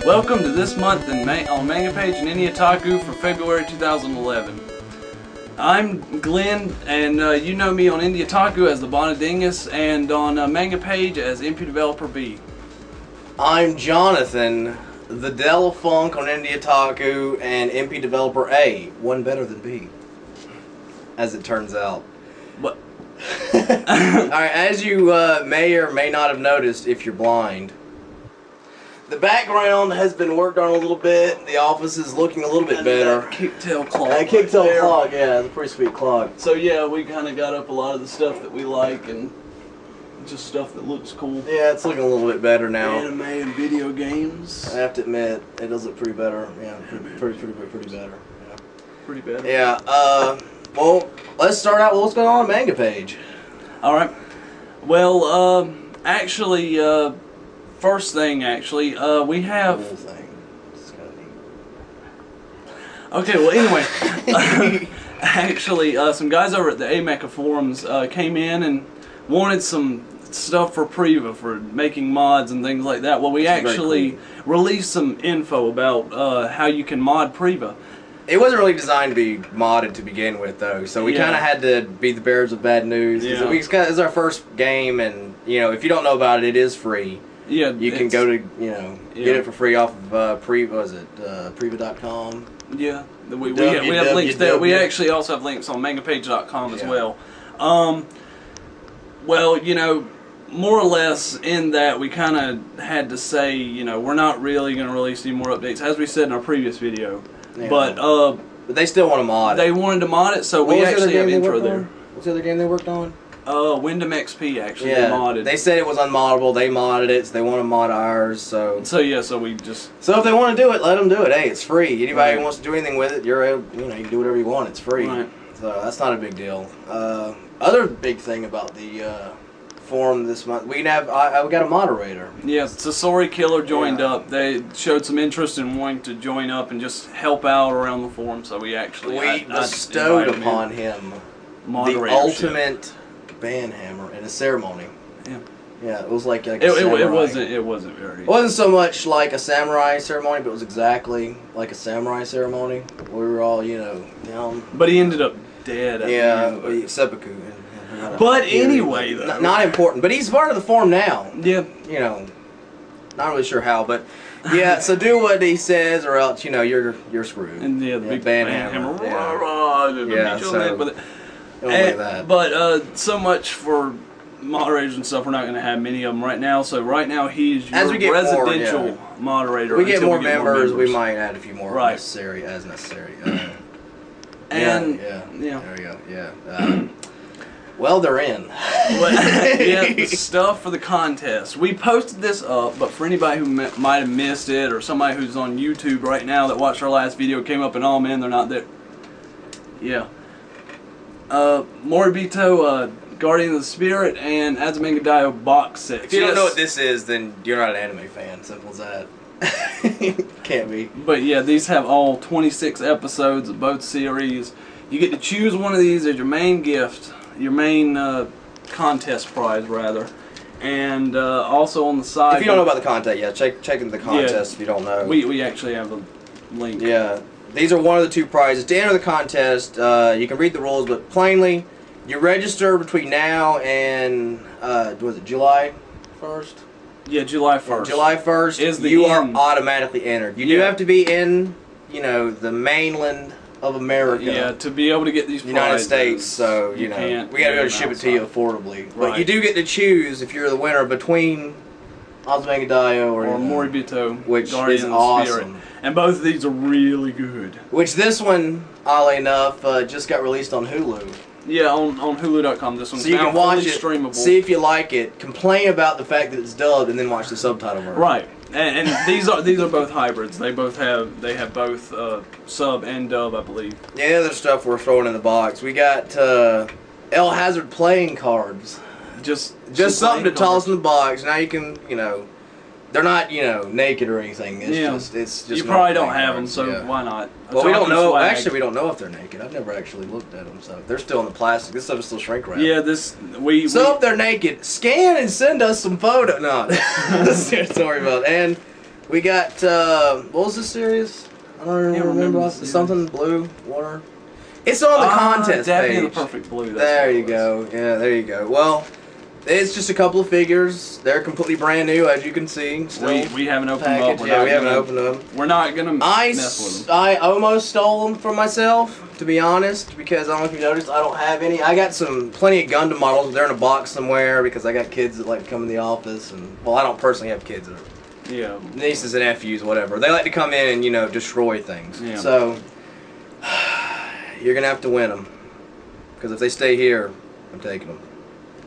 Welcome to this month on MangaPage IndieOtaku for February 2011. I'm Glenn, and you know me on IndieOtaku as the Bonadingus, and on MangaPage as MP Developer B. I'm Jonathan, the Delafunk on IndieOtaku and MP Developer A. One better than B, as it turns out. What? Alright, as you may or may not have noticed if you're blind, the background has been worked on a little bit. The office is looking a little bit better. Kicktail clock. Kicktail clock, yeah, it's a pretty sweet clock. So yeah, we kind of got up a lot of the stuff that we like and just stuff that looks cool. Yeah, it's looking a little bit better now. Anime and video games. I have to admit, it does look pretty better. Yeah, pretty better. Yeah. Pretty better. Yeah. Well, let's start out with what's going on MangaPage. All right. Well, actually, first thing, we have. Cool thing. It's kind of neat. Okay. Well, anyway, actually, some guys over at the AMECA forums came in and wanted some stuff for PreVa for making mods and things like that. Well, we actually released some info about how you can mod PreVa. It wasn't really designed to be modded to begin with, though, so we kind of had to be the bearers of bad news. Yeah. It's our first game, and you know, if you don't know about it, it is free. Yeah, you can go to get it for free off of PreVa.com. Yeah, we have links there. We actually also have links on MangaPage.com as well. Well, you know, more or less in that we kind of had to say, you know, we're not really going to release any more updates, as we said in our previous video. Yeah. But they still want to mod it. They wanted to mod it, so we actually have intro there. What's the other game they worked on? Gundam XP actually, they modded. They said it was unmoddable, they modded it, so they want to mod ours, so yeah, so we just... So if they want to do it, let them do it. Hey, it's free. Anybody who wants to do anything with it, you can do whatever you want, it's free. Right. So that's not a big deal. Other big thing about the forum this month, we got a moderator. Yeah, Sasorikiller joined up. They showed some interest in wanting to join up and just help out around the forum, so we actually... We bestowed upon him the ultimate banhammer in a ceremony. Yeah. Yeah, it was like a it wasn't very... It wasn't so much like a samurai ceremony, but it was exactly like a samurai ceremony. We were all, down. But he ended up dead at the end, seppuku. But anyway, though. Not important. But he's part of the forum now. Yeah. Not really sure how, but yeah. So do what he says, or else you're screwed. And the big banhammer. But so much for moderators and stuff. We're not going to have many of them right now. So right now he's your residential moderator. We get more members. We might add a few more as necessary. And there we go. Yeah. Well, they're in. The stuff for the contest. We posted this up, but for anybody who might have missed it, or somebody who's on YouTube right now that watched our last video, came up and, oh man, they're not there. Yeah. Moribito, Guardian of the Spirit, and Evangelion box set. If you don't know what this is, then you're not an anime fan. Simple as that. Can't be. But yeah, these have all 26 episodes of both series. You get to choose one of these as your main gift. Your main contest prize, rather, and also on the side. If you don't know about the contest, check into the contest if you don't know. We actually have a link. Yeah, these are one of the two prizes. To enter the contest, you can read the rules, but plainly, you register between now and was it July 1st? Yeah, July 1st. July 1st. You are automatically entered. You do have to be in, the mainland of America. Yeah, to be able to get these prizes. United States, so we gotta be able to ship it to you affordably. Right. But you do get to choose if you're the winner between Evangelion or Moribito, which Guardian is awesome. And both of these are really good. Which this one, oddly enough, just got released on Hulu. Yeah, on Hulu.com. This one's so you can watch it, streamable. See if you like it, complain about the fact that it's dubbed, and then watch the subtitle version. Right. And these are both hybrids. They have both sub and dub, I believe. Yeah, the other stuff we're throwing in the box. We got El Hazard playing cards. Just something to toss in the box. Now you can, they're not, naked or anything. It's just you probably don't have them, so why not? Well, we don't know. Swag. Actually, we don't know if they're naked. I've never actually looked at them, so they're still in the plastic. This stuff is still shrink wrap. Yeah, So if they're naked, scan and send us some photos. No, don't worry about it. And We got, what was this series? I don't even remember. Something blue, water. It's on the contest Daphne page. and the Perfect Blue. There you go. Yeah, there you go. Well, it's just a couple of figures. They're completely brand new, as you can see. We haven't opened them up. Yeah, we haven't opened them. We're not gonna mess with them. I almost stole them from myself, to be honest, because I don't know if you noticed, I don't have any. I got plenty of Gundam models, but they're in a box somewhere because I got kids that like to come in the office, and well, I don't personally have kids. Yeah. Nieces and nephews, whatever. They like to come in and, you know, destroy things. Yeah. So, you're going to have to win them. Because if they stay here, I'm taking them.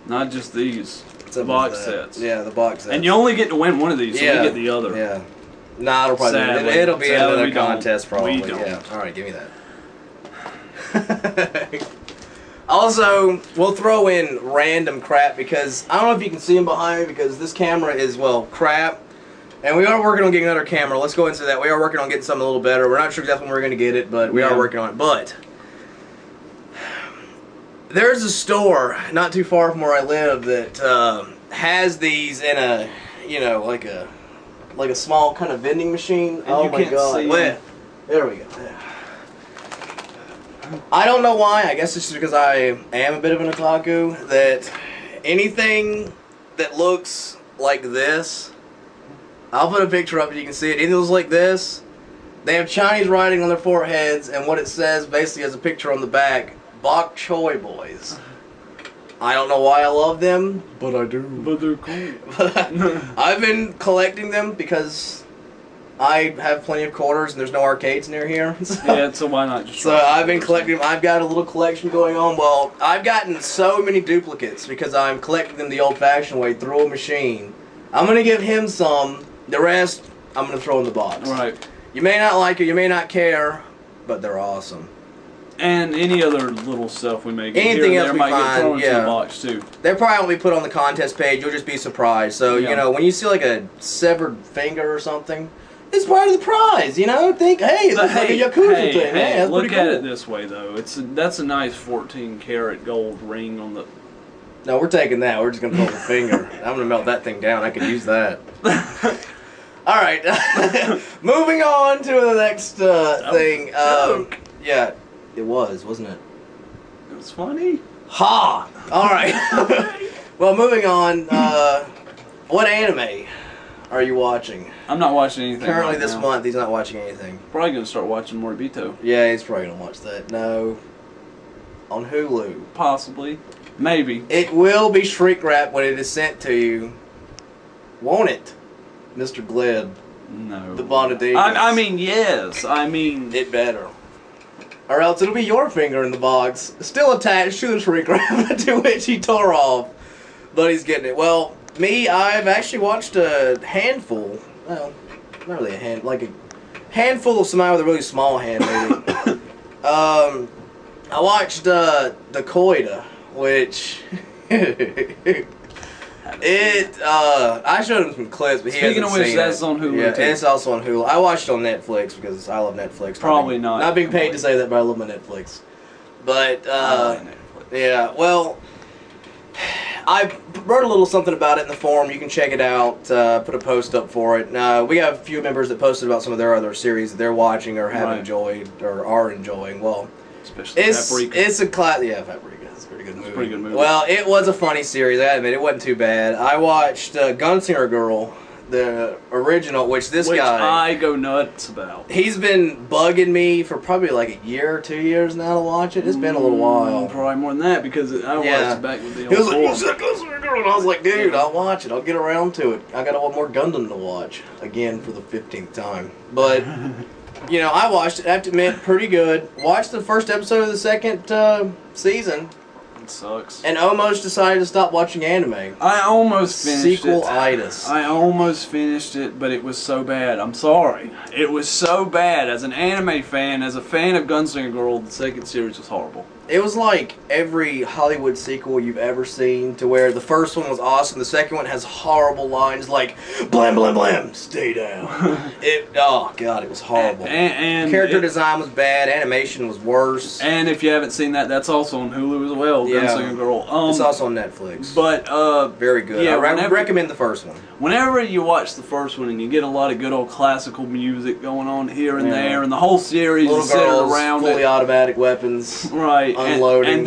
Not just these. The box sets. Yeah, the box sets. And you only get to win one of these, so you get the other. Yeah. Nah, it'll probably it'll be another contest, probably. We don't. Yeah. Alright, give me that. Also, we'll throw in random crap because, I don't know if you can see them behind me because this camera is, well, crap. And we are working on getting another camera. Let's go into that. We are working on getting something a little better. We're not sure exactly when we're going to get it, but we are working on it. But there's a store not too far from where I live that has these in a, you know, like a small kind of vending machine. And you can't see them. There we go. Yeah. I don't know why. I guess it's just because I am a bit of an otaku that anything that looks like this, I'll put a picture up and you can see it. Anything that looks like this, they have Chinese writing on their foreheads, and what it says basically has a picture on the back, Bok Choy Boys. I don't know why I love them, but I do. But they're cool. I've been collecting them because I have plenty of quarters and there's no arcades near here. So why not just... So I've been collecting them. I've got a little collection going on. Well, I've gotten so many duplicates because I'm collecting them the old-fashioned way through a machine. I'm going to give him some. The rest, I'm going to throw in the box. Right. You may not like it, you may not care, but they're awesome. And any other little stuff we may get Anything here else we might find, get thrown into the box too. They probably won't be put on the contest page. You'll just be surprised. So you know, when you see like a severed finger or something, it's part of the prize. You know, think, hey, it looks like a Yakuza thing. Hey, that's look pretty at cool. it this way though. That's a nice 14-karat gold ring on the. No, we're taking that. We're just gonna pull the finger. I'm gonna melt that thing down. I could use that. All right, moving on to the next thing. Yeah, it was, wasn't it? It was funny. Ha! All right. Well, moving on. What anime are you watching? I'm not watching anything. Currently, this month, he's not watching anything. Probably gonna start watching Moribito. Yeah, he's probably gonna watch that. No, on Hulu. Possibly, maybe. It will be shrink wrapped when it is sent to you. Won't it? Mr. Gleb. No. The Bondadine. I mean, yes. I mean... It better. Or else it'll be your finger in the box, still attached to the shrink wrap, to which he tore off. But he's getting it. Well, me, I've actually watched a handful. Well, not really a hand, like a handful of somebody with a really small hand, maybe. I watched The Koida, which... I showed him some clips, but he hasn't seen it. Speaking of which, that's on Hulu Yeah, too. and it's also on Hulu. I watched it on Netflix because I love Netflix. Probably not. Not being paid to say that, but I love my Netflix. But, I like Netflix. yeah, well, I wrote a little something about it in the forum. You can check it out. Put a post up for it. We have a few members that posted about some of their other series that they're watching or have enjoyed or are enjoying. Well, especially Paprika. It's a class. Yeah, Paprika. It's a pretty good movie. Pretty good movie. Well, it was a funny series. I admit it wasn't too bad. I watched Gunslinger Girl, the original, which guy I go nuts about. He's been bugging me for probably like a year or 2 years now to watch it. It's been a little while. Probably more than that because I watched it back with the old He was like, "You said Gunslinger Girl," and I was like, "Dude, I'll watch it. I'll get around to it. I got a lot more Gundam to watch again for the 15th time." But you know, I watched it. I have to admit, pretty good. Watched the first episode of the second season. It sucks. And almost decided to stop watching anime. I almost finished Sequel-itis. I almost finished it, but it was so bad. I'm sorry. It was so bad. As an anime fan, as a fan of Gunslinger Girl, the second series was horrible. it was like every Hollywood sequel you've ever seen, to where the first one was awesome, the second one has horrible lines like blam blam blam, stay down. Oh god, it was horrible. And character design was bad, animation was worse. And if you haven't seen that, that's also on Hulu as well. Yeah, Gunslinger Girl. it's also on Netflix. But very good. Yeah, I recommend the first one. Whenever you watch the first one and you get a lot of good old classical music going on here and there, and the whole series is centered around fully automatic weapons, right? Unloading, and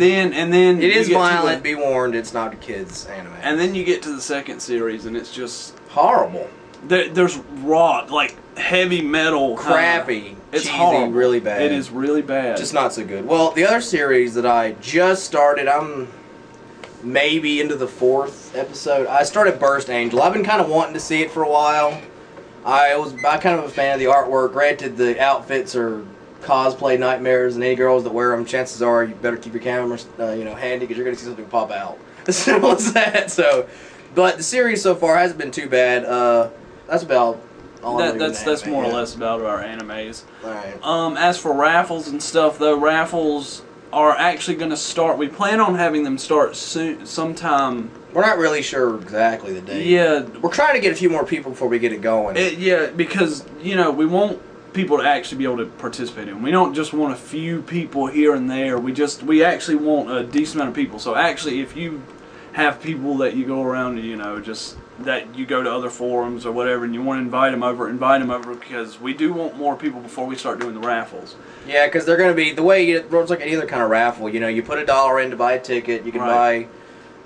then it is violent. Be warned, it's not a kids anime. And then you get to the second series, and it's just horrible. There's raw, like heavy metal, crappy. It's cheesy, horrible. Really bad. It is really bad. Just not so good. Well, the other series that I just started, I'm maybe into the 4th episode. I started Burst Angel. I've been kind of wanting to see it for a while. I'm kind of a fan of the artwork. Granted, the outfits are cosplay nightmares, and any girls that wear them, chances are you better keep your camera, handy, because you're going to see something pop out. As simple as that. So, but the series so far hasn't been too bad. That's about all. That's more or less about our animes. All right. As for raffles and stuff, though, raffles are actually going to start. We plan on having them start soon, sometime. We're not really sure exactly the date. Yeah, we're trying to get a few more people before we get it going. Yeah, because we want people to actually be able to participate in. We don't just want a few people here and there. We actually want a decent amount of people. So actually, if you have people that you go around and just that you go to other forums or whatever, and you want to invite them over, because we do want more people before we start doing the raffles. Yeah, because they're going to be the way it's like any other kind of raffle. You put $1 in to buy a ticket. You can buy,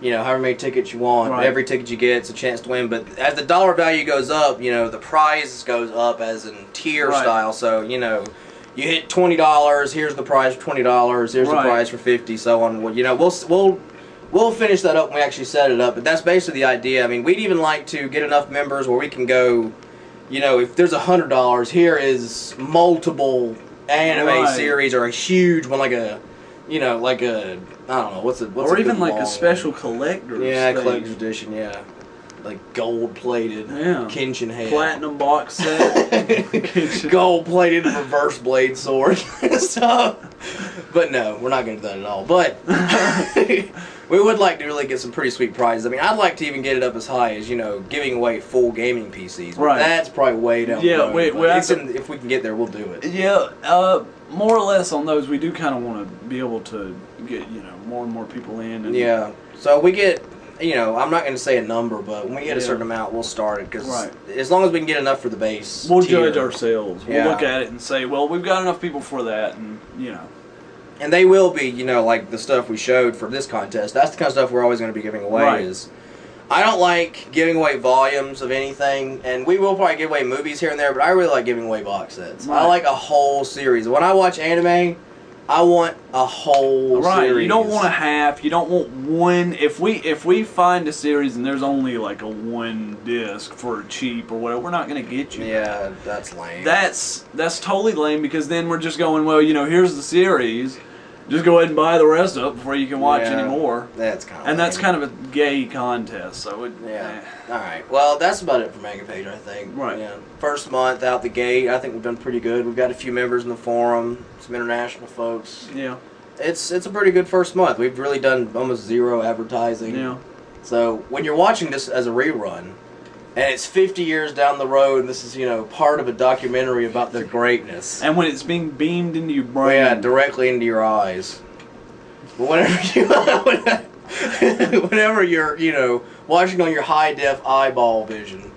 however many tickets you want. Right. Every ticket you get, it's a chance to win. But as the dollar value goes up, the prize goes up as in tier style. So you hit $20. Here's the prize for $20. Here's the prize for $50. So on. We'll finish that up when we actually set it up, but that's basically the idea. I mean, we'd even like to get enough members where we can go, if there's $100, here is multiple anime series or a huge one, like a, I don't know, what's or even like a special collector's thing. Collector's edition, like gold-plated Kenshin head. Platinum box set. Gold-plated reverse blade sword stuff. But no, we're not going to do that at all. But we would like to really get some pretty sweet prizes. I mean, I'd like to even get it up as high as, giving away full gaming PCs. But that's probably way down the road. If we can get there, we'll do it. Yeah, more or less on those, we do kind of want to be able to get, more and more people in. And so we get... I'm not going to say a number, but when we get a certain amount, we'll start it. Because as long as we can get enough for the base, we'll judge ourselves. We'll look at it and say, well, we've got enough people for that, and And they will be, like the stuff we showed for this contest. That's the kind of stuff we're always going to be giving away. I don't like giving away volumes of anything, and we will probably give away movies here and there, but I really like giving away box sets. I like a whole series. When I watch anime, I want a whole series. You don't want a half. You don't want one. If we find a series and there's only like a one disc for cheap or whatever, we're not going to get you. Yeah, that's lame. That's totally lame, because then we're just going, well, here's the series. Just go ahead and buy the rest of it before you can watch any more. That's kind of lame. That's kind of a gay contest. So All right. Well, that's about it for MangaPage, I think. Right. Yeah. First month out the gate, I think we've done pretty good. We've got a few members in the forum, some international folks. Yeah. It's a pretty good first month. We've really done almost zero advertising. Yeah. So when you're watching this as a rerun, and it's 50 years down the road, and this is, part of a documentary about their greatness. And when it's being beamed into your brain. Directly into your eyes. But whenever you're, watching on your high-def eyeball vision,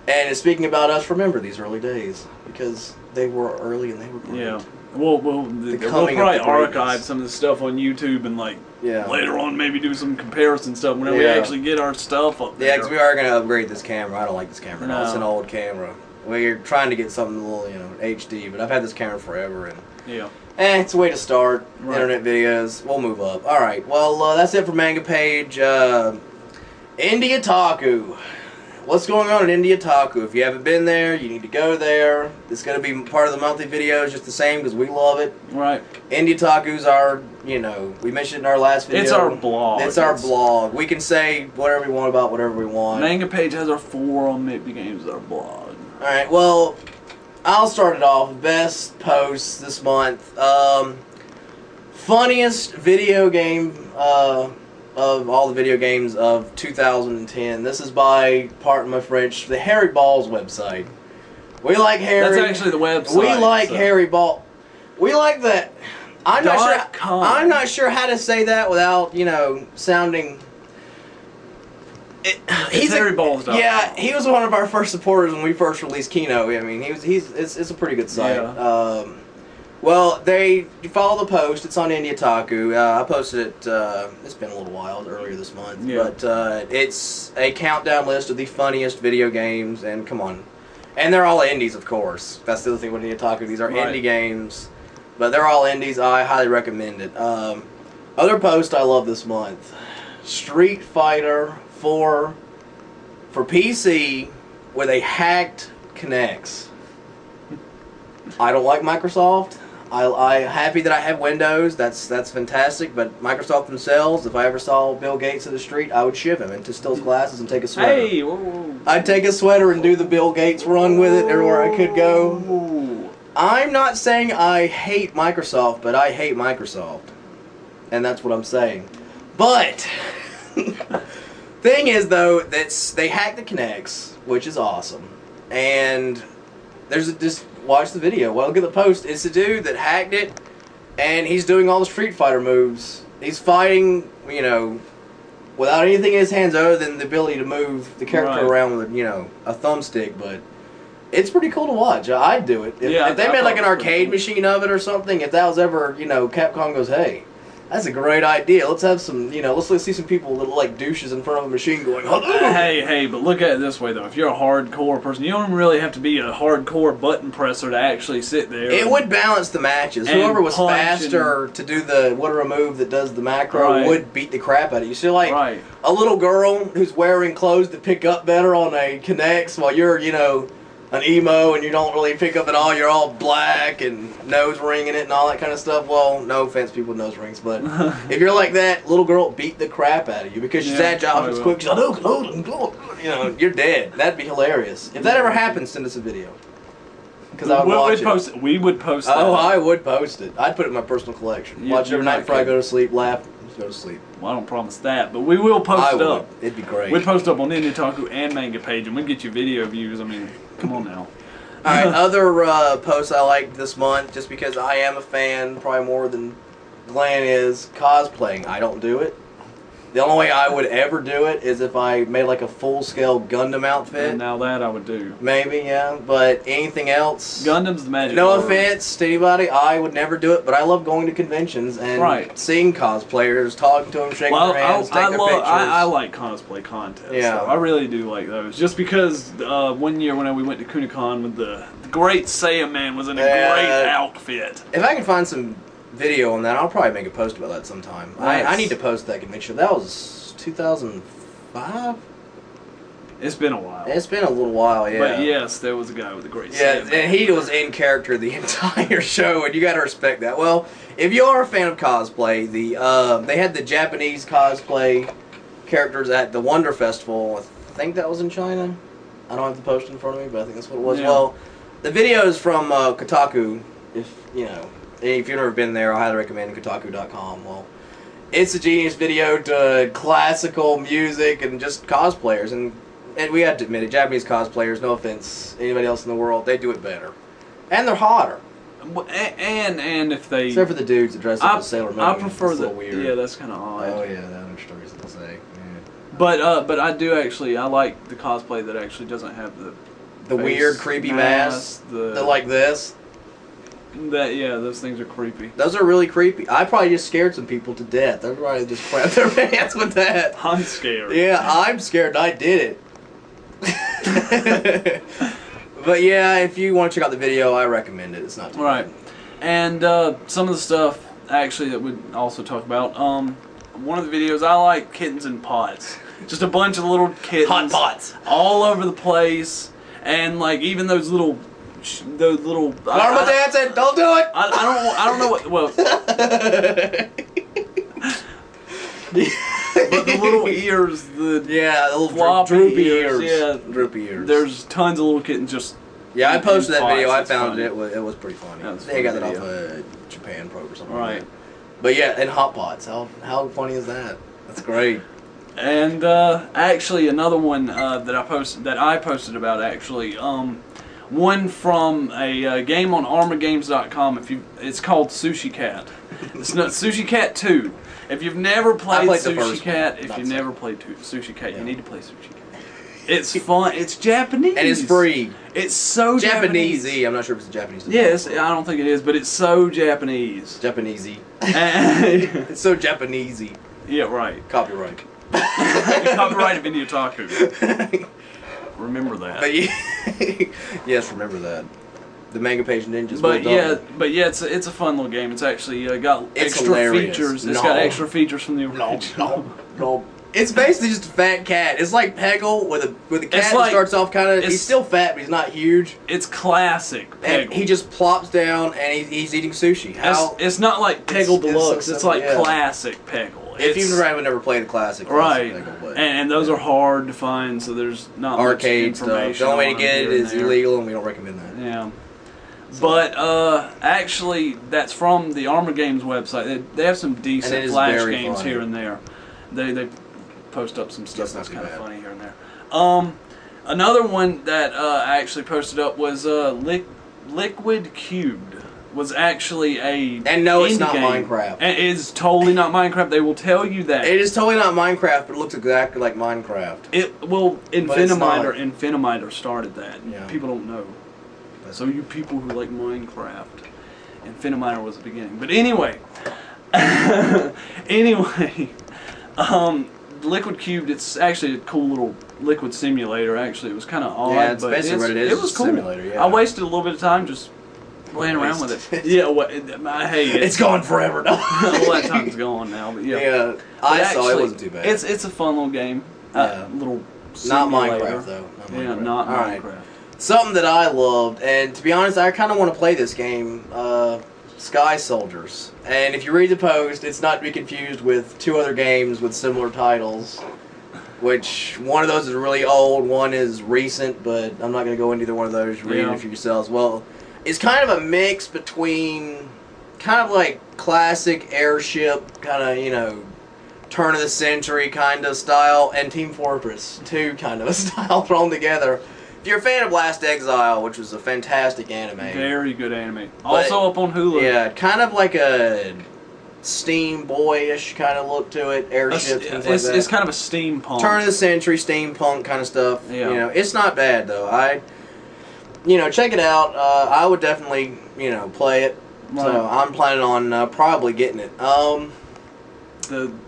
and it's speaking about us, remember these early days, because they were early and they were great. Yeah. We'll probably archive some of the stuff on YouTube and later on maybe do some comparison stuff whenever we actually get our stuff up there. Yeah, because we are going to upgrade this camera. I don't like this camera. No. It's an old camera. We're trying to get something a little, HD, but I've had this camera forever. And it's a way to start. Internet videos. We'll move up. All right. Well, that's it for MangaPage. IndieOtaku. What's going on in IndieOtaku? If you haven't been there, you need to go there. It's going to be part of the monthly videos, just the same, because we love it. Right. IndieOtaku's our, we mentioned in our last video. It's our blog. It's our blog. We can say whatever we want about whatever we want. MangaPage has our forum. It becomes our blog. Alright, well, I'll start it off. Best posts this month. funniest video game of all the video games of 2010. This is by, pardon my French, the Harry Balls website. We like Harry. That's actually the website. We like Harry Ball. We like that. I'm not sure how to say that without, you know, sounding. He's Harry Balls. Yeah, he was one of our first supporters when we first released Kino. I mean, it's a pretty good site. Yeah. Well, you follow the post. It's on IndieOtaku. I posted it. It's been a little while, earlier this month. Yeah. But it's a countdown list of the funniest video games. And come on, and they're all indies, of course. That's the other thing with IndieOtaku. These are indie games, but they're all indies. I highly recommend it. Other post I love this month: Street Fighter 4 for PC with a hacked Kinect. I don't like Microsoft. I'm happy that I have Windows. That's fantastic. But Microsoft themselves, if I ever saw Bill Gates in the street, I would ship him into Still's glasses and take a sweater. Hey, whoa. I'd take a sweater and do the Bill Gates run with it everywhere I could go. Ooh. I'm not saying I hate Microsoft, but I hate Microsoft. And that's what I'm saying. But thing is, though, they hacked the Kinects, which is awesome. And just watch the video. Well, look at the post. It's a dude that hacked it, and he's doing all the Street Fighter moves. He's fighting, you know, without anything in his hands other than the ability to move the character around with, you know, a thumbstick. But it's pretty cool to watch. I'd do it. If they made like an arcade machine of it or something, if that was ever, you know, Capcom goes, hey, that's a great idea. Let's have some, you know, let's see some people that look like douches in front of a machine going, hey, but look at it this way, though. If you're a hardcore person, you don't really have to be a hardcore button presser to actually sit there. It would balance the matches. Whoever was faster to do the whatever move that does the macro would beat the crap out of you. So, like, a little girl who's wearing clothes that pick up better on a Kinect while you're, you know, an emo and you don't really pick up at all, you're all black and nose ringing it and all that kind of stuff. Well, no offense, people with nose rings, but if you're like that, little girl beat the crap out of you because she's agile, she's quick, she's like, you know, you're dead. That'd be hilarious. If that ever happens, send us a video. Because I would watch it. We would post that. Oh, I would post it. I'd put it in my personal collection. Watch it every night before I go to sleep, laugh, go to sleep. Well, I don't promise that, but we will post it up. It'd be great. We'd post up on IndieOtaku and MangaPage, and we'd get you video views. I mean, come on now. Alright, other posts I liked this month, just because I am a fan, probably more than Glenn is, cosplaying. I don't do it. The only way I would ever do it is if I made like a full-scale Gundam outfit. And now that I would do. Maybe, yeah. But anything else... Gundam's the magic No word. offense to anybody, I would never do it, but I love going to conventions and seeing cosplayers, talking to them, shaking their hands, taking their pictures. I like cosplay contests. Yeah. So I really do like those. Just because one year when we went to Kunikon with the great Saiyan Man was in a great outfit. If I can find some video on that, I'll probably make a post about that sometime. Nice. I need to post that convention. That was 2005? It's been a while. It's been a little while, yeah. But yes, there was a guy with a great Saiyan Man. And he was in character the entire show, and you gotta respect that. Well, if you are a fan of cosplay, they had the Japanese cosplay characters at the Wonder Festival. I think that was in China. I don't have the post in front of me, but I think that's what it was. Yeah. Well, the video is from Kotaku, if you've never been there, I highly recommend Kotaku.com. Well, it's a genius video to classical music and just cosplayers. And we have to admit it, Japanese cosplayers, no offense, anybody else in the world, they do it better. And they're hotter. And if they... Except for the dudes that dress up as Sailor Moon. I prefer the weird. Yeah, that's kind of odd. Oh yeah, that other stories to say. Yeah. But I do actually, I like the cosplay that actually doesn't have the weird, creepy mask. They're like this. Those things are creepy. Those are really creepy. I probably just scared some people to death. I'd probably just crap their pants with that. I'm scared. Yeah, I'm scared. I did it. But yeah, if you want to check out the video, I recommend it. It's not too bad. And some of the stuff actually that we'd also talk about. One of the videos I like, kittens in pots. Just a bunch of little kittens. Hot pots. All over the place, and like even those little. Karma dancing! Don't do it! I don't know what. Well, but the little ears, the little floppy droopy ears. Yeah, droopy ears. There's tons of little kittens just. Yeah, I posted that video. I found it. It was pretty funny. I think I got that off a Japan probe or something. Right. Like But yeah, and hot pots. How funny is that? That's great. And actually, another one that I posted about actually, one from a game on ArmorGames.com. It's called Sushi Cat. It's not Sushi Cat 2. If you've never played Sushi Cat, Sushi Cat, you need to play Sushi Cat. It's fun. It's Japanese. And it's free. It's so Japanese. Japanese-y. I'm not sure if it's Japanese. Yes, I don't think it is, but it's so Japanese. Japanese-y. It's so Japanese-y. Yeah, right. Copyright. Copyright of IndieOtaku. Remember that. But yes, remember that. The MangaPage Ninjas. But it's a fun little game. It's actually got extra hilarious. features. It's got extra features from the original. No. It's basically just a fat cat. It's like Peggle with a cat that starts off kind of. He's still fat, but he's not huge. It's classic Peggle. And he just plops down and he's eating sushi. It's not like Peggle Deluxe. It's like classic Peggle. If you've never played a classic right? Peggle, but, and those are hard to find, so there's not arcade much information. Stuff. The only way to get it is illegal, and we don't recommend that. Yeah. So. But actually, that's from the Armor Games website. They have some decent Flash games funny. Here and there. They post up some stuff that's kind of funny here and there. Another one that I actually posted up was Liquid Cubed. Was actually and no, it's not Minecraft. And it is totally not Minecraft. They will tell you that. It is totally not Minecraft, but it looks exactly like Minecraft. Infinimiter started that. Yeah. People don't know. So you people who like Minecraft, Infinimiter was the beginning. But anyway, Liquid Cubed. It's actually a cool little liquid simulator. Actually, it was kind of odd. Yeah, it's basically what it is. It was cool. Simulator, yeah. I wasted a little bit of time just playing around with it. Yeah, it's gone forever now. All that time's gone now, but yeah. I saw it wasn't too bad. It's a fun little game. Little not Minecraft though. Not Minecraft. Something that I loved, and to be honest, I kind of want to play this game. Sky Soldiers. And if you read the post, it's not to be confused with two other games with similar titles. Which one of those is really old, one is recent, but I'm not going to go into either one of those. Read it for yourselves. Well. It's kind of a mix between kind of like classic airship, kind of, turn of the century kind of style, and Team Fortress 2 kind of a style thrown together. If you're a fan of Last Exile, which was a fantastic anime. Very good anime. Also up on Hulu. Yeah, kind of like a Steam Boy-ish kind of look to it, airships, things like that. It's kind of a steampunk. Turn of the century, steampunk kind of stuff. Yeah. It's not bad, though. Check it out. I would definitely, play it. Right. So I'm planning on probably getting it.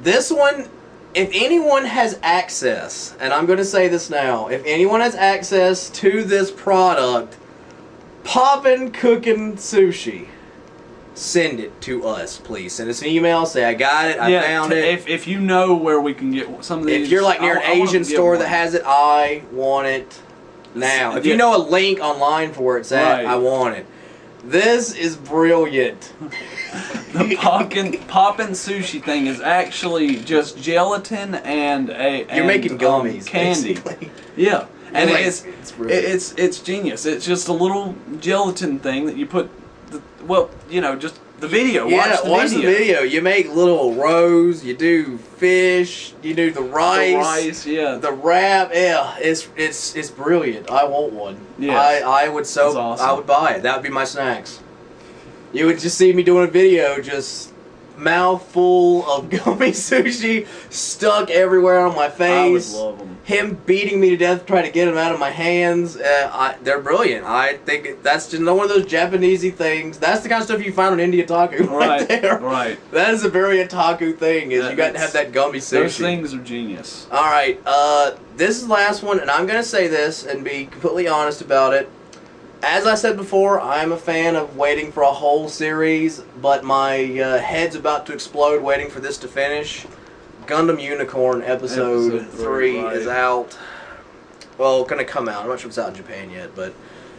This one, if anyone has access, and I'm going to say this now, if anyone has access to this product, Popin Cookin Sushi, send it to us, please. Send us an email. Say I got it. I found it. If you know where we can get some of these, if you're like near an Asian store that has it, I want it. Now, if you know a link online for it, say I want it. This is brilliant. The Popin sushi thing is actually just gelatin and you're making gummies, candy. Basically. Yeah, and it's it's genius. It's just a little gelatin thing that you put. Just the video. Yeah, watch the video. You make little rows. You do fish. You do the rice. The wrap. Yeah, it's brilliant. I want one. Yeah, I would awesome. I would buy it. That would be my snacks. You would just see me doing a video, just mouthful of gummy sushi stuck everywhere on my face. I would love them. Him beating me to death trying to get them out of my hands. They're brilliant. I think that's just one of those Japanesey things. That's the kind of stuff you find on IndieOtaku right there. Right. That is a very otaku thing. You got to have that gummy sushi. Those things are genius. All right. This is the last one, and I'm going to say this and be completely honest about it. As I said before, I'm a fan of waiting for a whole series, but my head's about to explode waiting for this to finish. Gundam Unicorn episode 3 is out. Well, gonna come out. I'm not sure if it's out in Japan yet, but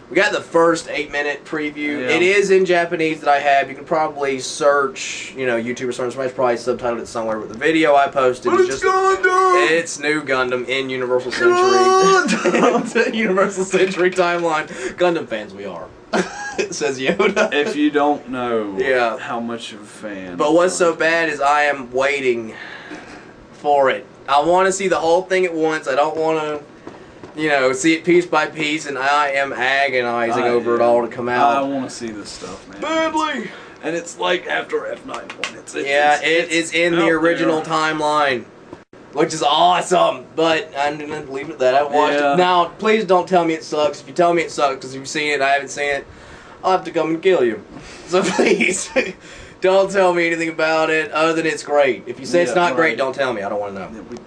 we got the first 8-minute preview. Yeah. It is in Japanese that I have. You can probably search, YouTube or something. Somebody's probably subtitled it somewhere. But the video I posted is just Gundam! It's new Gundam in Universal Century. Universal Century timeline. Gundam fans, we are. says Yoda. If you don't know Yeah. how much of a fan. But what's so bad is I am waiting for it. I want to see the whole thing at once. I don't want to, you know, see it piece by piece, and I am agonizing over it all to come out. I want to see this stuff, man. Badly. And it's like after F9 It's it is in the original timeline, which is awesome. But I'm gonna leave it at that. I watched it. Now, please don't tell me it sucks. If you tell me it sucks because you've seen it, I haven't seen it, I'll have to come and kill you. So please, don't tell me anything about it other than it's great. If you say it's not great, don't tell me. I don't want to know. Yeah,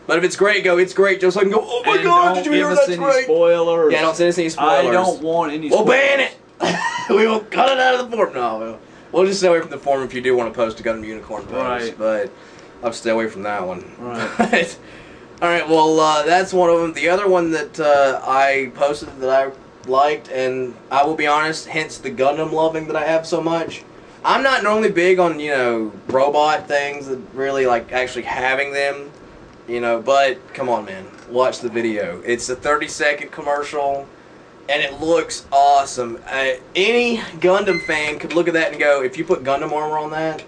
but if it's great, go, it's great, just so I can go, oh my god, did you hear that's great? Spoilers. Yeah, don't send us any spoilers. I don't want any spoilers. We'll ban it! We will cut it out of the forum. No, we'll just stay away from the forum if you do want to post a Gundam Unicorn post. Right. But I'll stay away from that one. Right. Alright, well, that's one of them. The other one that I posted that I liked, and I will be honest, hence the Gundam loving that I have so much. I'm not normally big on, you know, robot things that really, like, actually having them. You know, but come on, man, watch the video. It's a 30-second commercial, and it looks awesome. Any Gundam fan could look at that and go, if you put Gundam armor on that,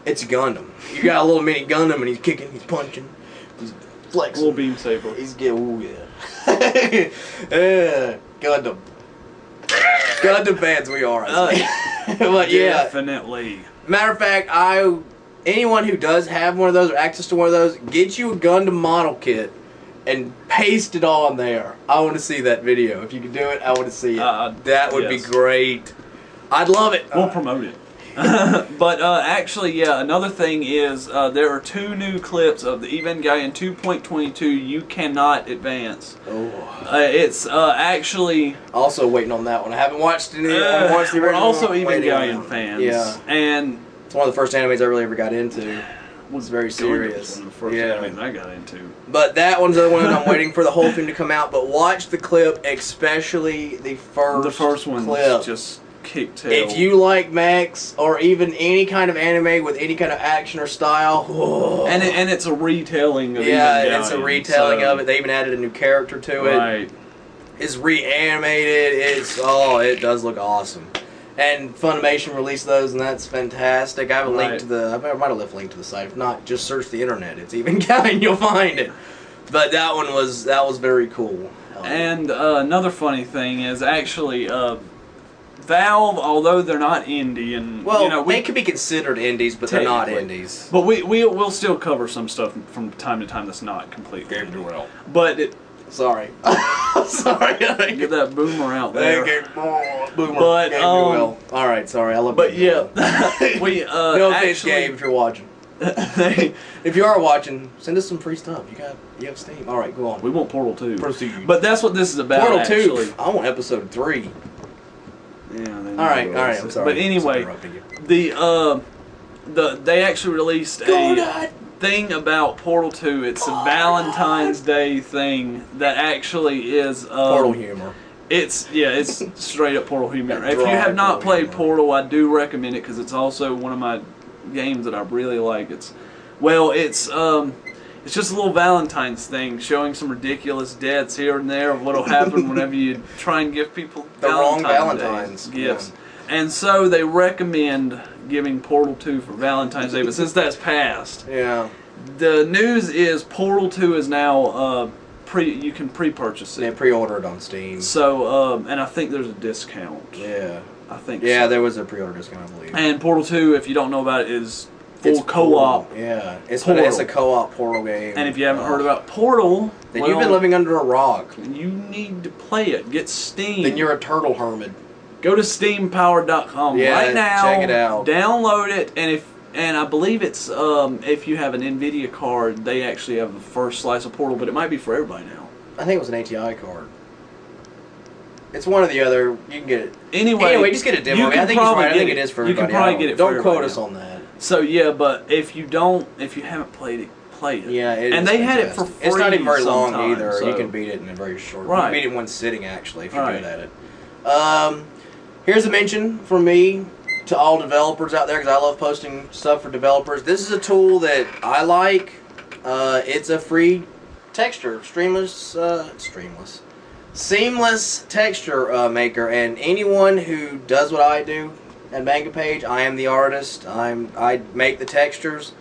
it's a Gundam. You got a little mini Gundam, and he's kicking, he's punching, he's flexing. Little beam saber. He's getting, ooh, yeah. Gundam. Gundam fans we are. But yeah. Definitely. Matter of fact, anyone who does have one of those or access to one of those, get you a Gundam model kit and paste it on there. I want to see that video. If you can do it, I want to see it. That would be great. I'd love it. We'll promote it. But actually, yeah, another thing is there are 2 new clips of the Evangelion 2.22 you cannot advance. Oh. It's actually... Also waiting on that one. I haven't watched any. I haven't watched the original. We're also Evangelion fans. Yeah. And it's one of the first animes I really ever got into. It was very serious. One of the first anime I got into. But that one's the one that I'm waiting for the whole thing to come out. But watch the clip, especially the first one clip. Just kick tail. If you like mechs or even any kind of anime with any kind of action or style, and it's a retelling of Evangelion, it's a retelling of it. They even added a new character to it. Right. It's reanimated. It does look awesome. And Funimation released those, and that's fantastic. I have a link to the. I might have left a link to the site. If not, just search the internet. It's Evangelion, you'll find it. But that was very cool. And another funny thing is actually Valve, although they're not indie, and they could be considered indies, but they're not indies. But we'll still cover some stuff from time to time that's not completely indie. Well, but sorry. Sorry. Get that boomer out there. Boomer. But, alright, sorry. I love but yeah, we, no offense, Gabe, if you're watching. If you are watching, send us some free stuff. You have Steam. Alright, go on. We want Portal 2. Proceed. But that's what this is about, Portal actually. 2. I want episode 3. Yeah. Alright, I'm sorry. But anyway, they actually released a thing about Portal 2. It's a Valentine's Day thing that actually is Portal humor. It's straight up Portal humor. If you have not played Portal, I do recommend it because it's also one of my games that I really like. It's just a little Valentine's thing, showing some ridiculous deaths here and there of what'll happen whenever you try and give people Valentine's gifts. Yeah. And so they recommend giving Portal 2 for Valentine's Day, but since that's passed, the news is Portal 2 is now you can pre-purchase it. They pre-order it on Steam. So and I think there's a discount. Yeah. I think. Yeah, so. there was a pre-order discount, I believe. And Portal 2, if you don't know about it, is full co-op. Yeah, it's a co-op Portal game. And if you haven't heard about Portal, then you've been living under a rock. You need to play it. Get Steam. Then you're a turtle hermit. Go to steampowered.com right now. Check it out. Download it, and I believe it's if you have an NVIDIA card, they actually have the first slice of Portal, but it might be for everybody now. I think it was an ATI card. It's one or the other. You can get it. Anyway, just get a demo. I think he's right. I think it is for everybody. You can probably get it for everybody. Don't quote us on that. So yeah, but if you haven't played it, play it. Yeah, and they had it for free. It's not even very long either. So. You can beat it in a very short. Right. You can beat it in one sitting actually if you're good at it. Here's a mention from me to all developers out there because I love posting stuff for developers. This is a tool that I like. It's a free texture, streamless. seamless texture maker, and anyone who does what I do at MangaPage, I am the artist. I make the textures.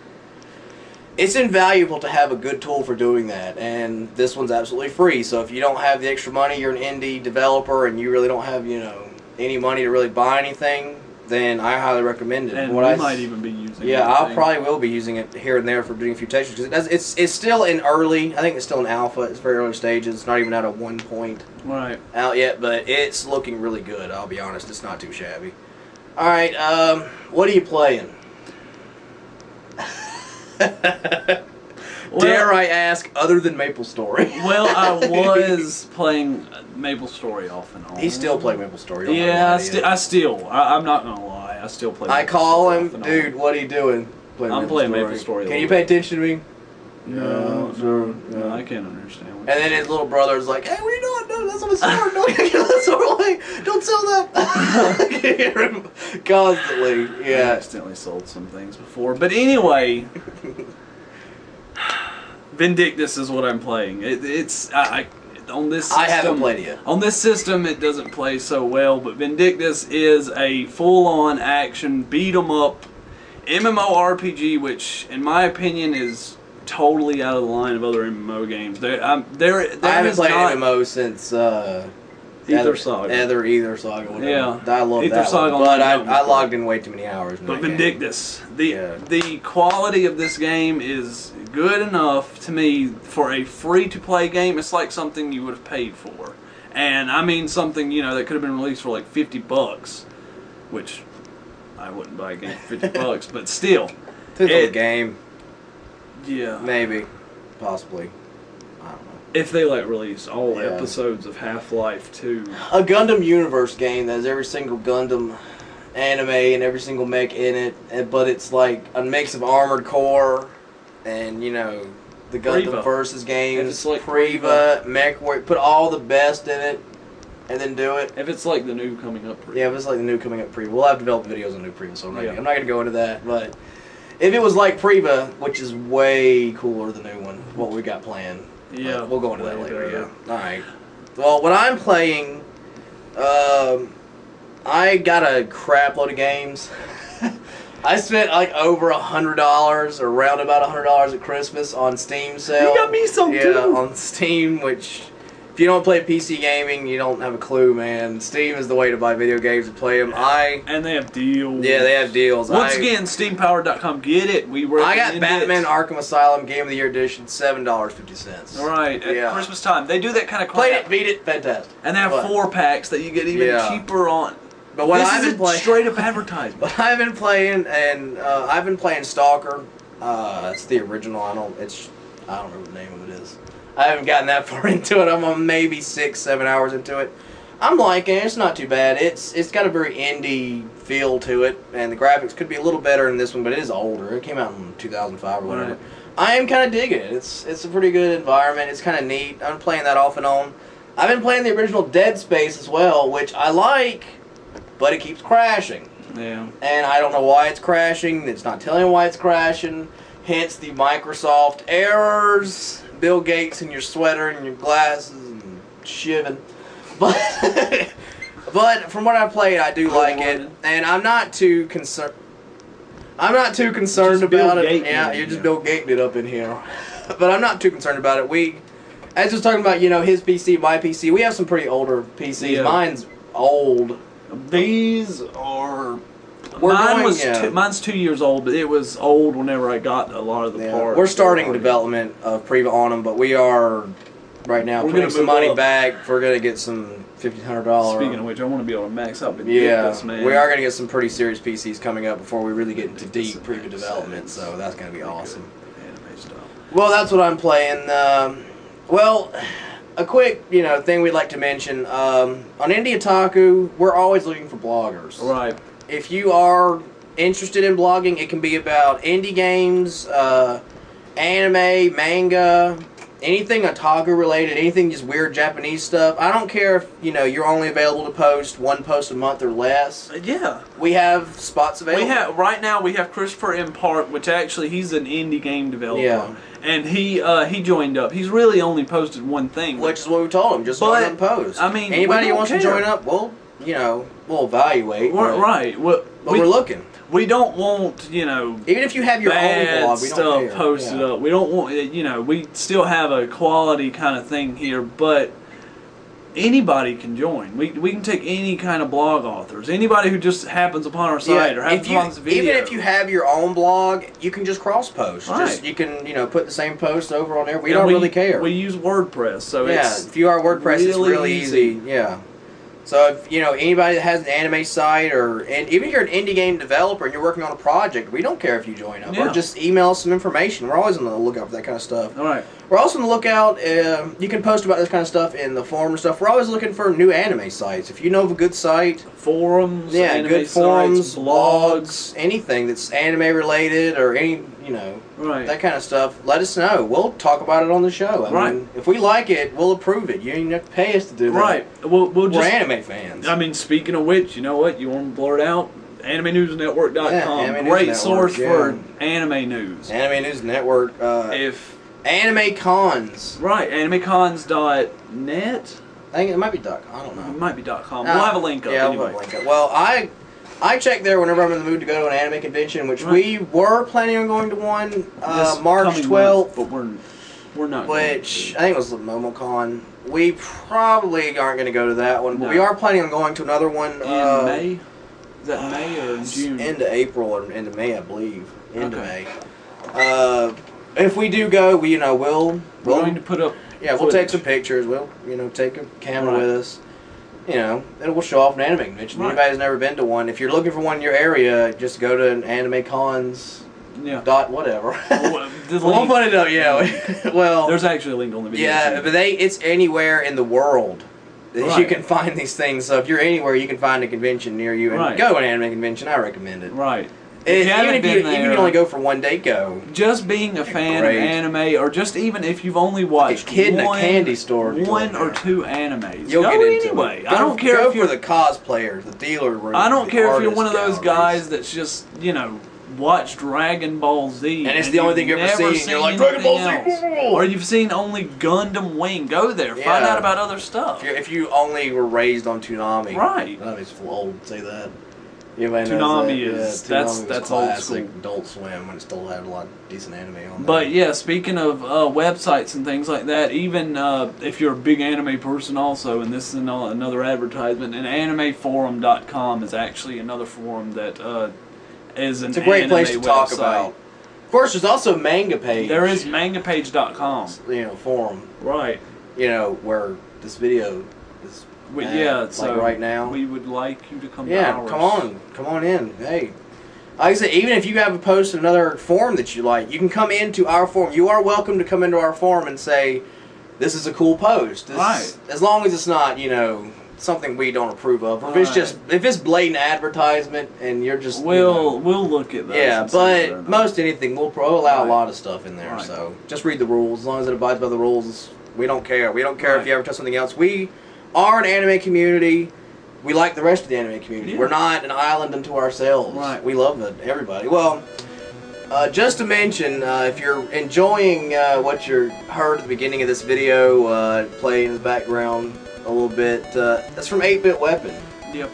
It's invaluable to have a good tool for doing that, and this one's absolutely free. So if you don't have the extra money, you're an indie developer, and you really don't have, you know, any money to really buy anything, then I highly recommend it. And we might even be using it. Yeah, I probably will be using it here and there for doing a few textures, because it's still in early, I think it's still in alpha, it's very early stages, it's not even at a 1 point out yet, but it's looking really good, I'll be honest, it's not too shabby. Alright, what are you playing? Well, dare I ask, other than Maple Story? Well, I was playing Maple Story off and on. He's still playing Maple Story. Yeah, I'm not gonna lie, I still play. I call him, dude. What are you doing? I'm playing Maple Story. Can you pay attention to me? No, I can't understand. And then his little brother's like, "Hey, what are you doing? No, that's on the sword. No, you get that sword away. Don't sell that." I can hear him constantly. Yeah. I accidentally sold some things before, but anyway. Vindictus is what I'm playing. On this system, I haven't played it yet. On this system, it doesn't play so well, but Vindictus is a full-on action beat 'em up MMORPG, which, in my opinion, is totally out of the line of other MMO games. I haven't played MMO since Ether Saga. Ether Saga. Whatever. Yeah, I love Ether that Saga one. But I logged in way too many hours. But Vindictus, the quality of this game is good enough to me for a free-to-play game. It's like something you would have paid for, and I mean something, you know, that could have been released for like $50, which I wouldn't buy a game for $50, but still, it's a game. Yeah, maybe, possibly. I don't know. If they like release all episodes of Half-Life 2. A Gundam Universe game that has every single Gundam anime and every single mech in it, but it's like a mix of Armored Core and, you know, the Gundam versus games, it's like PreVa, MechWarrior, put all the best in it and then do it. If it's like the new coming up PreVa. Yeah, if it's like the new coming up PreVa. We'll have developed videos on new PreVa, so I'm not going to go into that, but if it was like PreVa, which is way cooler than the new one, what we got planned. Yeah. We'll go into that later, yeah. Alright. Well, what I'm playing, I got a crap load of games. I spent like over $100, or around about $100 at Christmas on Steam sale. You got me some too! Yeah, on Steam, which, if you don't play PC gaming, you don't have a clue, man. Steam is the way to buy video games and play them. And they have deals. Yeah, they have deals. Once again, SteamPower.com, get it. I got Batman Arkham Asylum Game of the Year Edition, $7.50. Right, at Christmas time. They do that kind of crap. Played it, beat it, fantastic. And they have 4-packs that you get even cheaper on. But what this I've been playing, straight up advertisement. But I've been playing, and I've been playing Stalker. It's the original. I don't remember the name of it is. I haven't gotten that far into it. I'm on maybe 6-7 hours into it. I'm liking it. It's not too bad. It's got a very indie feel to it, and the graphics could be a little better in this one, but it is older. It came out in 2005 or whatever. Right. I am kind of digging it. It's a pretty good environment. It's kind of neat. I'm playing that off and on. I've been playing the original Dead Space as well, which I like, but it keeps crashing. Yeah. And I don't know why it's crashing. It's not telling me why it's crashing. Hence the Microsoft errors. Bill Gates in your sweater and your glasses and shiving. But from what I played, I do like it, and I'm not too concerned. I'm not too concerned about it. Yeah, you're just Bill Gating it up in here. But I'm not too concerned about it. As I was talking about, you know, his PC, my PC. We have some pretty older PCs. Yeah. Mine's old. These are. Mine's 2 years old, but it was old whenever I got a lot of the parts. We're starting development of PreVa on them, but we are right now putting some money back. We're gonna get some $1,500. Speaking of which, I want to be able to max up and get this, man. We are gonna get some pretty serious PCs coming up before we really get into deep PreVa development. So that's gonna be awesome. Well, that's what I'm playing. Well, a quick, thing we'd like to mention. On IndieOtaku, we're always looking for bloggers. Right. If you are interested in blogging, it can be about indie games, anime, manga, anything otaku related, anything just weird Japanese stuff. I don't care if, you know, you're only available to post one post a month or less. Yeah. We have spots available. Right now we have Christopher M. Park, which actually he's an indie game developer. Yeah. And he joined up. He's really only posted one thing. Which is what we told him, just join up and post. I mean, anybody who wants to join up, we'll evaluate. Right. But we're looking. We don't want, you know, even if you have your own blog, we stuff don't care. posted up. We don't want, you know, we still have a quality kind of thing here, but anybody can join. We can take any kind of blog authors, anybody who just happens upon our site or happens upon this video. Even if you have your own blog, you can just cross post. Right. Just you can put the same post over on there. We don't really care. We use WordPress, so if you are WordPress, it's really easy. Yeah. So if anybody that has an anime site, and even if you're an indie game developer and you're working on a project, we don't care if you join up. Or just email us some information. We're always on the lookout for that kind of stuff. All right. We're also on the lookout. You can post about this kind of stuff in the forum and stuff. We're always looking for new anime sites. If you know of a good site, forums, good forums, blogs, anything that's anime related or any that kind of stuff, let us know. We'll talk about it on the show. I mean, if we like it, we'll approve it. You don't even have to pay us to do that. Right. We're anime fans. I mean, speaking of which, you know what? You want to blur it out? AnimeNewsNetwork.com. Great source for anime news. Anime News Network. If Anime Cons. Right. AnimeCons.net. I think it might be .com. I don't know. It might be .com. We'll have a link up anyway. We'll have a link up. Well, I check there whenever I'm in the mood to go to an anime convention, which we were planning on going to one March 12th. But we're not. Which I think it was the MomoCon. We probably aren't going to go to that one, but we are planning on going to another one in May. Is that May or in June? Into April or into May, I believe. Into May. If we do go, we're going to put up. Yeah, we'll take some pictures. We'll take a camera with us. And we'll show off an anime convention. Anybody who's never been to one, if you're looking for one in your area, just go to an Anime Cons. Dot whatever. We'll put it up. Yeah. Well, there's actually a link on the video. Yeah, but it's anywhere in the world that you can find these things. So if you're anywhere, you can find a convention near you and go to an anime convention. I recommend it. Right. Even if you only go for one day, go. Just being a fan of anime, or just even if you've only watched a kid in a candy store, one or two animes, you'll get into anyway. I don't care if you're the cosplayers, the dealer room. I don't care if you're one of those guys that's just watch Dragon Ball Z, and it's the only thing you've ever seen. You're like Dragon Ball Z, or you've seen only Gundam Wing. Go there, find out about other stuff. If you only were raised on Toonami, right? That is old to say that. Toonami is that's old school. Adult Swim when it still had a lot of decent anime on there. But yeah, speaking of websites and things like that, even if you're a big anime person also, and this is another advertisement, and AnimeForum.com is actually another forum that is an It's a great place to talk website. about. Of course, there's also MangaPage. There is MangaPage.com. Forum. Right. Where this video is. So right now, we would like you to come to ours. come on in. Hey, like I said, even if you have a post in another forum that you like, you can come into our forum. You are welcome to come into our forum and say, "This is a cool post." As long as it's not, something we don't approve of. Or if it's blatant advertisement and you're just, we'll look at that. Yeah, but most anything we'll allow a lot of stuff in there. So just read the rules. As long as it abides by the rules, we don't care. We don't care if you advertise something else. We are an anime community. We like the rest of the anime community. We're not an island unto ourselves. Right. We love everybody. Well, just to mention, if you're enjoying what you heard at the beginning of this video, play in the background a little bit, that's from 8-Bit Weapon. Yep.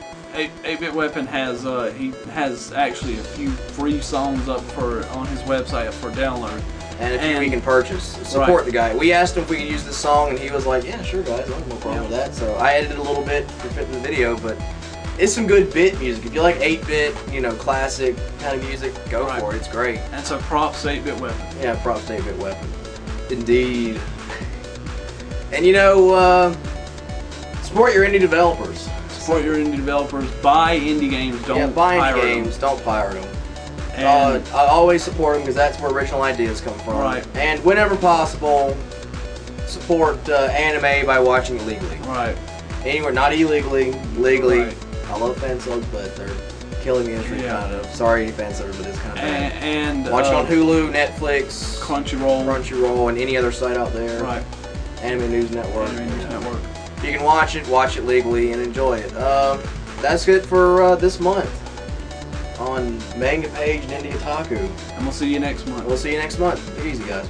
8-Bit Weapon has he has actually a few free songs up on his website for download. And a few we can purchase. Support the guy. We asked him if we could use this song, and he was like, "Yeah, sure, guys, I have no problem with that." So I edited a little bit to fit in the video, but it's some good bit music. If you like 8-bit, classic kind of music, go for it. It's great. And so props to 8-Bit Weapon. Yeah, props to 8-Bit Weapon. Indeed. And support your indie developers. Support your indie developers. Buy indie games. Don't buy pirate indie games. Don't pirate them. And I always support them because that's where original ideas come from. Right. And whenever possible, support anime by watching it legally. Right. Anywhere, not illegally, legally. Right. I love fan subs, but Killing the industry, kind of. Sorry, any fan subbers, but it's kind of bad. And watch it on Hulu, Netflix, Crunchyroll, and any other site out there. Right. Anime News Network. Anime News Network. If you can watch it legally and enjoy it. That's it for this month on MangaPage and IndieOtaku. And we'll see you next month. We'll see you next month. Be easy, guys.